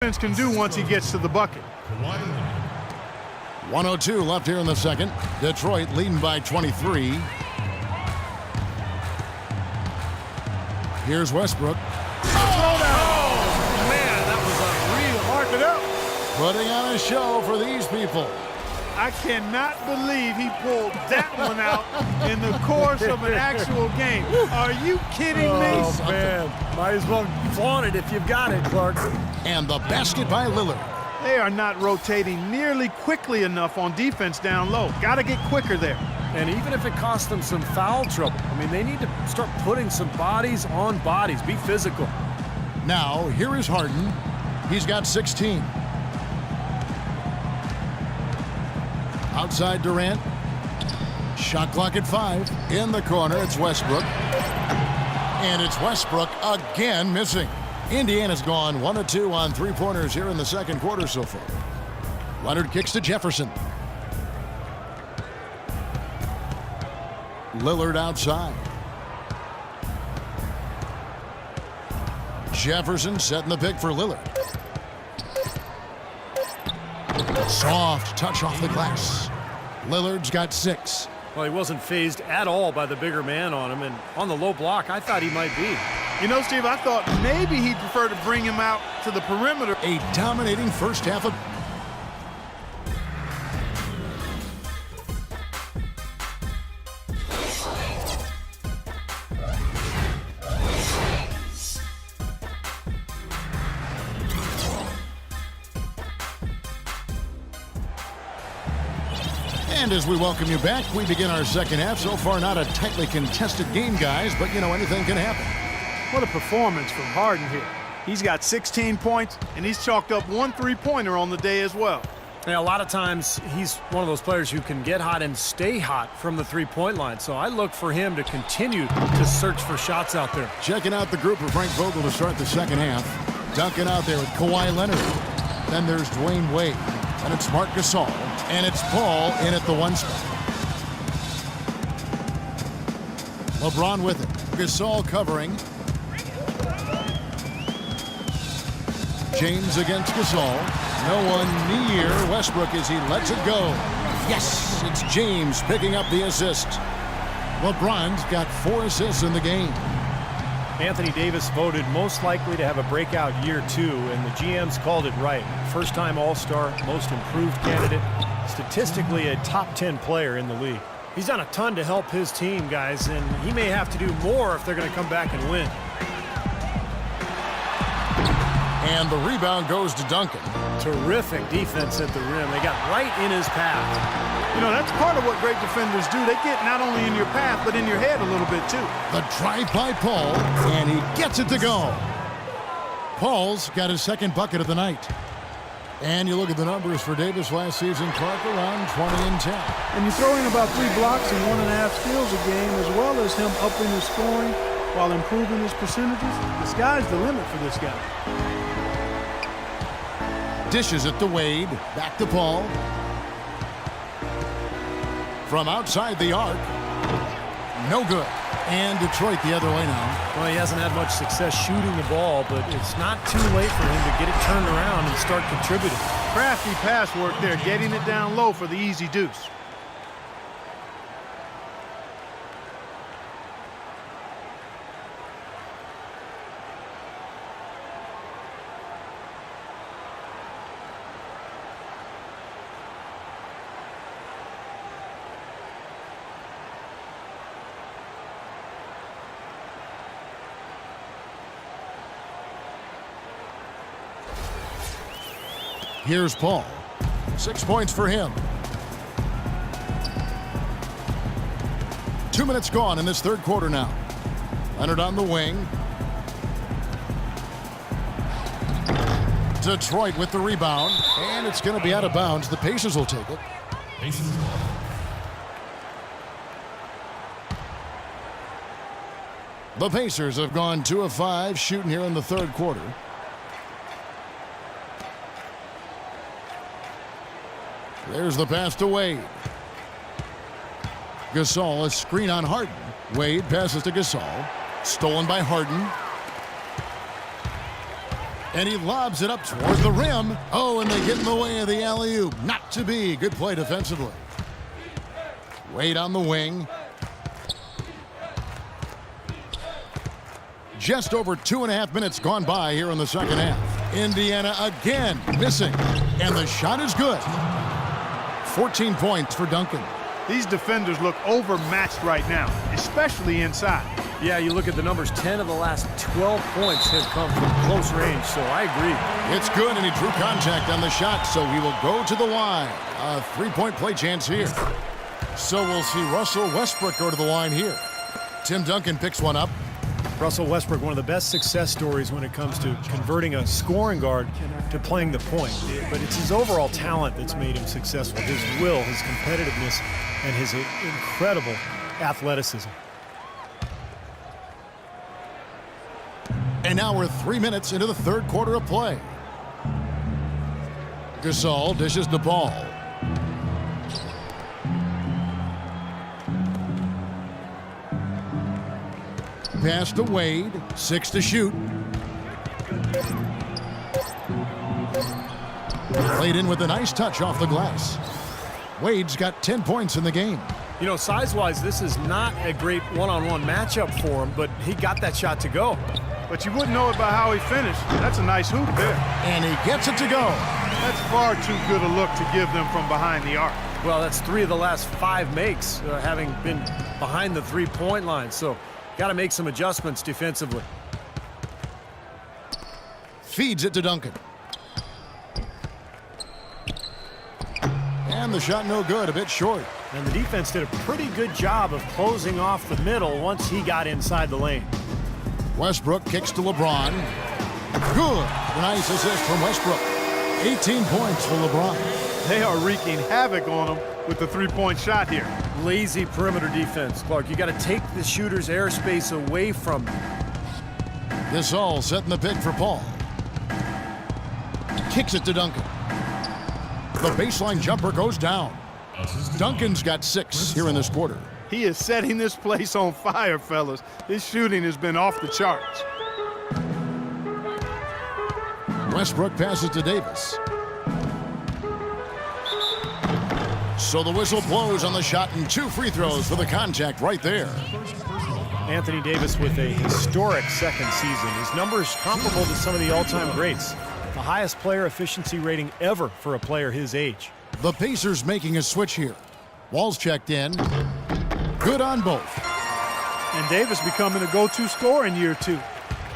defense can do once he gets to the bucket. 1:02 left here in the second. Detroit leading by 23. Here's Westbrook. Man, that was unreal. Mark it up. Putting on a show for these people. I cannot believe he pulled that one out in the course of an actual game. Are you kidding me? Oh, man. Might as well flaunt it if you've got it, Clark. And the basket by Lillard. They are not rotating nearly quickly enough on defense down low. Got to get quicker there. And even if it costs them some foul trouble, I mean, they need to start putting some bodies on bodies. Be physical. Now, here is Harden. He's got 16. Outside Durant. Shot clock at 5. In the corner, it's Westbrook. And it's Westbrook again missing. Indiana's gone 1 of 2 on three-pointers here in the second quarter so far. Leonard kicks to Jefferson. Lillard outside. Jefferson setting the pick for Lillard. Soft touch off the glass. Lillard's got 6. Well, he wasn't phased at all by the bigger man on him, and on the low block, I thought he might be. You know, Steve, I thought maybe he'd prefer to bring him out to the perimeter. A dominating first half of... And as we welcome you back, we begin our second half. So far, not a tightly contested game, guys, but, you know, anything can happen. What a performance from Harden here. He's got 16 points, and he's chalked up 1 3-pointer on the day as well. Yeah, a lot of times, he's one of those players who can get hot and stay hot from the three-point line. So I look for him to continue to search for shots out there. Checking out the group of Frank Vogel to start the second half. Duncan out there with Kawhi Leonard. Then there's Dwayne Wade. And it's Marc Gasol. And it's Paul in at the 1 spot. LeBron with it. Gasol covering. James against Gasol. No one near Westbrook as he lets it go. Yes, it's James picking up the assist. LeBron's got 4 assists in the game. Anthony Davis voted most likely to have a breakout year 2, and the GMs called it right. First-time All-Star, most improved candidate, statistically a top 10 player in the league. He's done a ton to help his team, guys, and he may have to do more if they're going to come back and win. And the rebound goes to Duncan. Terrific defense at the rim. They got right in his path. You know, that's part of what great defenders do. They get not only in your path, but in your head a little bit, too. The drive by Paul, and he gets it to go. Paul's got his second bucket of the night. And you look at the numbers for Davis last season, Clark, around 20 and 10. And you throw in about 3 blocks and 1.5 steals a game, as well as him upping his scoring while improving his percentages. The sky's the limit for this guy. Dishes it to Wade. Back to Paul. From outside the arc. No good. And Detroit the other way now. Well, he hasn't had much success shooting the ball, but it's not too late for him to get it turned around and start contributing. Crafty pass work there, getting it down low for the easy deuce. Here's Paul. 6 points for him. 2 minutes gone in this third quarter now. Leonard on the wing. Detroit with the rebound. And it's going to be out of bounds. The Pacers will take it. The Pacers have gone 2 of 5 shooting here in the third quarter. There's the pass to Wade. Gasol, a screen on Harden. Wade passes to Gasol. Stolen by Harden. And he lobs it up toward the rim. Oh, and they get in the way of the alley-oop. Not to be. Good play defensively. Wade on the wing. Just over 2.5 minutes gone by here in the second half. Indiana again missing. And the shot is good. 14 points for Duncan. These defenders look overmatched right now, especially inside. Yeah, you look at the numbers, 10 of the last 12 points have come from close range, so I agree. It's good, and he drew contact on the shot, so he will go to the line. A three-point play chance here. So we'll see Russell Westbrook go to the line here. Tim Duncan picks one up. Russell Westbrook, one of the best success stories when it comes to converting a scoring guard to playing the point. But it's his overall talent that's made him successful. His will, his competitiveness, and his incredible athleticism. And now we're 3 minutes into the third quarter of play. Gasol dishes the ball. Pass to Wade. 6 to shoot. Played in with a nice touch off the glass. Wade's got 10 points in the game. You know, size-wise, this is not a great one-on-one matchup for him, but he got that shot to go. But you wouldn't know it by how he finished. That's a nice hoop there. And he gets it to go. That's far too good a look to give them from behind the arc. Well, that's 3 of the last 5 makes, having been behind the three-point line. So, got to make some adjustments defensively. Feeds it to Duncan. And the shot no good, a bit short. And the defense did a pretty good job of closing off the middle once he got inside the lane. Westbrook kicks to LeBron. Good. Nice assist from Westbrook. 18 points for LeBron. They are wreaking havoc on him with the three-point shot here. Lazy perimeter defense, Clark. You got to take the shooter's airspace away from him. Gasol setting the pick for Paul. Kicks it to Duncan. The baseline jumper goes down. Duncan's got 6 here in this quarter. He is setting this place on fire, fellas. His shooting has been off the charts. Westbrook passes to Davis. So the whistle blows on the shot and 2 free throws for the contact right there. Anthony Davis with a historic second season. His numbers comparable to some of the all-time greats. The highest player efficiency rating ever for a player his age. The Pacers making a switch here. Wall's checked in. Good on both. And Davis becoming a go-to scorer in year 2,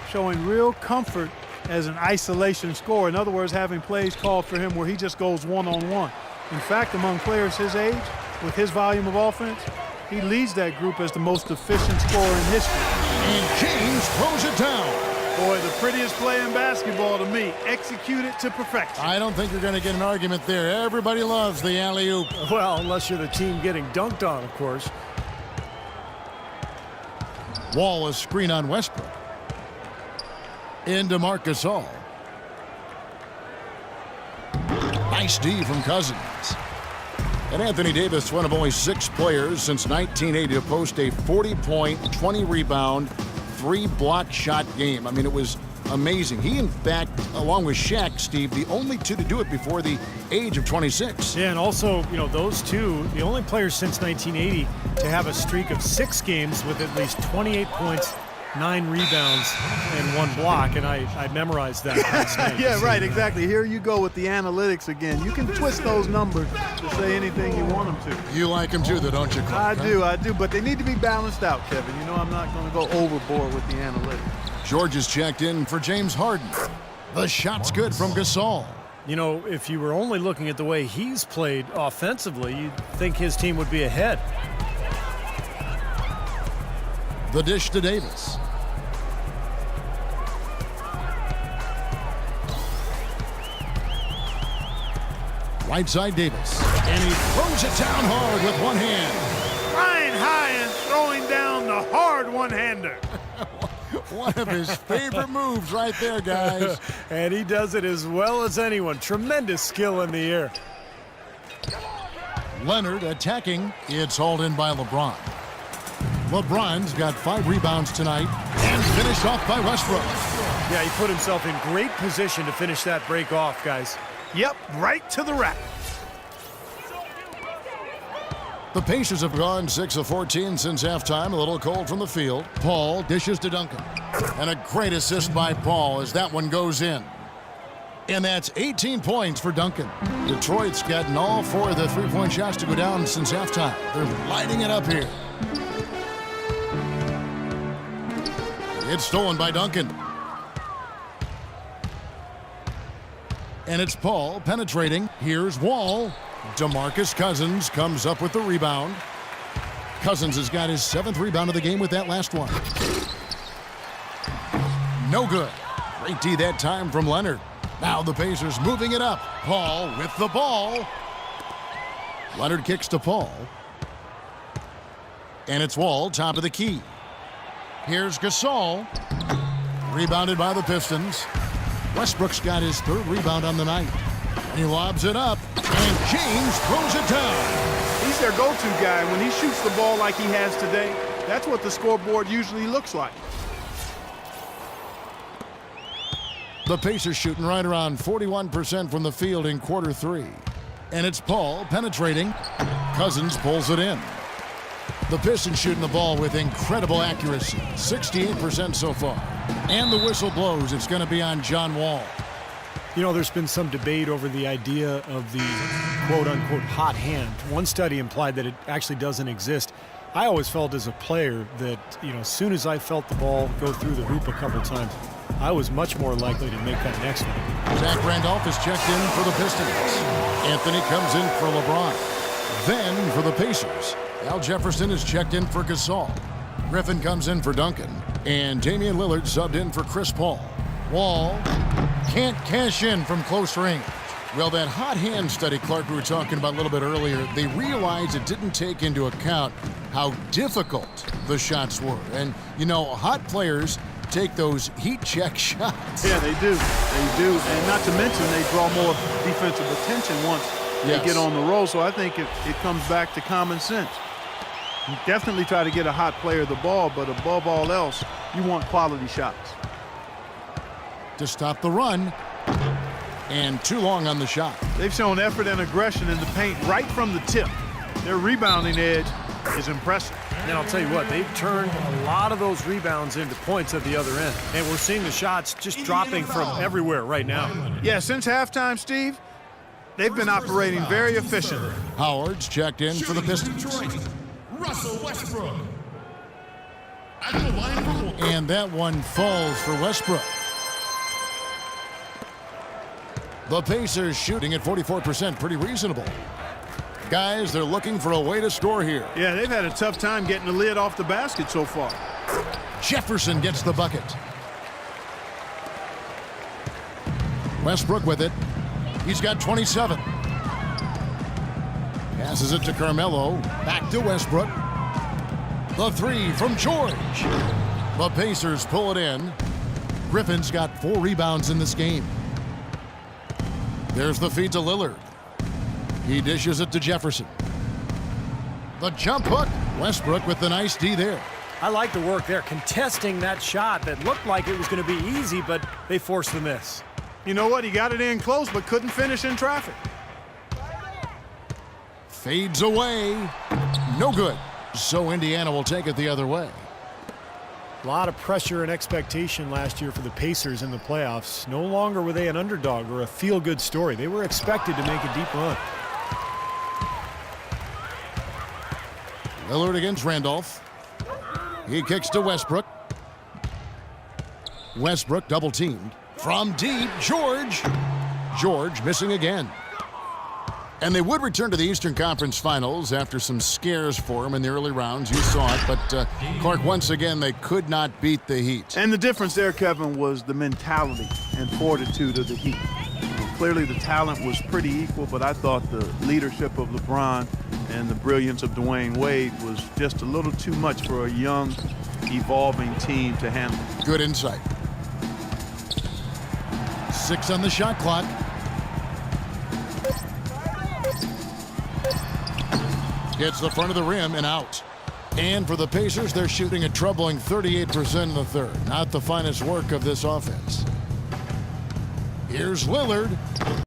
showing real comfort as an isolation scorer. In other words, having plays called for him where he just goes one-on-one. In fact, among players his age, with his volume of offense, he leads that group as the most efficient scorer in history. And James throws it down. Boy, the prettiest play in basketball to me. Executed to perfection. I don't think you're going to get an argument there. Everybody loves the alley-oop. Well, unless you're the team getting dunked on, of course. Wall is screen on Westbrook. Into Gasol. Nice D from Cousins. And Anthony Davis, one of only 6 players since 1980 to post a 40-point, 20-rebound, 3-block shot game. I mean, it was amazing. He, in fact, along with Shaq, Steve, the only 2 to do it before the age of 26. Yeah, and also, you know, those 2, the only players since 1980 to have a streak of 6 games with at least 28 points, 9 rebounds, and 1 block, and I memorized that last night. Yeah, right, exactly. Here you go with the analytics again. You can twist those numbers to say anything you want them to. You like them too, though, don't you, Clark? I do, but they need to be balanced out, Kevin. You know I'm not going to go overboard with the analytics. George is checked in for James Harden. The shot's good from Gasol. You know, if you were only looking at the way he's played offensively, you'd think his team would be ahead. The dish to Davis. Right side Davis. And he throws it down hard with one hand. Flying high and throwing down the hard one-hander. One of his favorite moves right there, guys. And he does it as well as anyone. Tremendous skill in the air. Leonard attacking. It's hauled in by LeBron. LeBron's got 5 rebounds tonight and finished off by Westbrook. Yeah, he put himself in great position to finish that break off, guys. Yep, right to the rack. The Pacers have gone 6 of 14 since halftime. A little cold from the field. Paul dishes to Duncan. And a great assist by Paul as that one goes in. And that's 18 points for Duncan. Detroit's gotten all 4 of the three-point shots to go down since halftime. They're lighting it up here. It's stolen by Duncan. And it's Paul penetrating. Here's Wall. DeMarcus Cousins comes up with the rebound. Cousins has got his 7th rebound of the game with that last one. No good. Great D that time from Leonard. Now the Pacers moving it up. Paul with the ball. Leonard kicks to Paul. And it's Wall, top of the key. Here's Gasol. Rebounded by the Pistons. Westbrook's got his 3rd rebound on the night. And he lobs it up, and James throws it down. He's their go-to guy. When he shoots the ball like he has today, that's what the scoreboard usually looks like. The Pacers shooting right around 41% from the field in quarter 3. And it's Paul penetrating. Cousins pulls it in. The Pistons shooting the ball with incredible accuracy, 68% so far. And the whistle blows. It's going to be on John Wall. You know, there's been some debate over the idea of the quote-unquote hot hand. One study implied that it actually doesn't exist. I always felt as a player that, as soon as I felt the ball go through the hoop a couple times, I was much more likely to make that next one. Zach Randolph is checked in for the Pistons. Anthony comes in for LeBron. Then for the Pacers, Al Jefferson is checked in for Gasol. Griffin comes in for Duncan. And Damian Lillard subbed in for Chris Paul. Wall can't cash in from close range. Well, that hot hand study, Clark, we were talking about a little bit earlier, they realized it didn't take into account how difficult the shots were. And, hot players take those heat check shots. Yeah, they do. They do. And not to mention, they draw more defensive attention once they get on the roll. So I think it comes back to common sense. You definitely try to get a hot player the ball, but above all else, you want quality shots. To stop the run, and too long on the shot. They've shown effort and aggression in the paint right from the tip. Their rebounding edge is impressive. And I'll tell you what, they've turned a lot of those rebounds into points at the other end. And we're seeing the shots just dropping from everywhere right now. Yeah, since halftime, Steve, they've been operating very efficiently. Howard's checked in for the Pistons. Russell Westbrook. And that one falls for Westbrook. The Pacers shooting at 44%, pretty reasonable. Guys, they're looking for a way to score here. Yeah, they've had a tough time getting the lid off the basket so far. Jefferson gets the bucket. Westbrook with it. He's got 27. Passes it to Carmelo. Back to Westbrook. The 3 from George. The Pacers pull it in. Griffin's got 4 rebounds in this game. There's the feed to Lillard. He dishes it to Jefferson. The jump hook. Westbrook with the nice D there. I like the work there, contesting that shot that looked like it was going to be easy, but they forced the miss. You know what? He got it in close, but couldn't finish in traffic. Fades away. No good. So Indiana will take it the other way. A lot of pressure and expectation last year for the Pacers in the playoffs. No longer were they an underdog or a feel-good story. They were expected to make a deep run. Lillard against Randolph. He kicks to Westbrook. Westbrook double-teamed. From deep, George. George missing again. And they would return to the Eastern Conference Finals after some scares for them in the early rounds. You saw it, but Clark, once again, they could not beat the Heat. And the difference there, Kevin, was the mentality and fortitude of the Heat. Clearly the talent was pretty equal, but I thought the leadership of LeBron and the brilliance of Dwayne Wade was just a little too much for a young, evolving team to handle. Good insight. 6 on the shot clock. Hits the front of the rim and out. And for the Pacers, they're shooting a troubling 38% in the third. Not the finest work of this offense. Here's Lillard.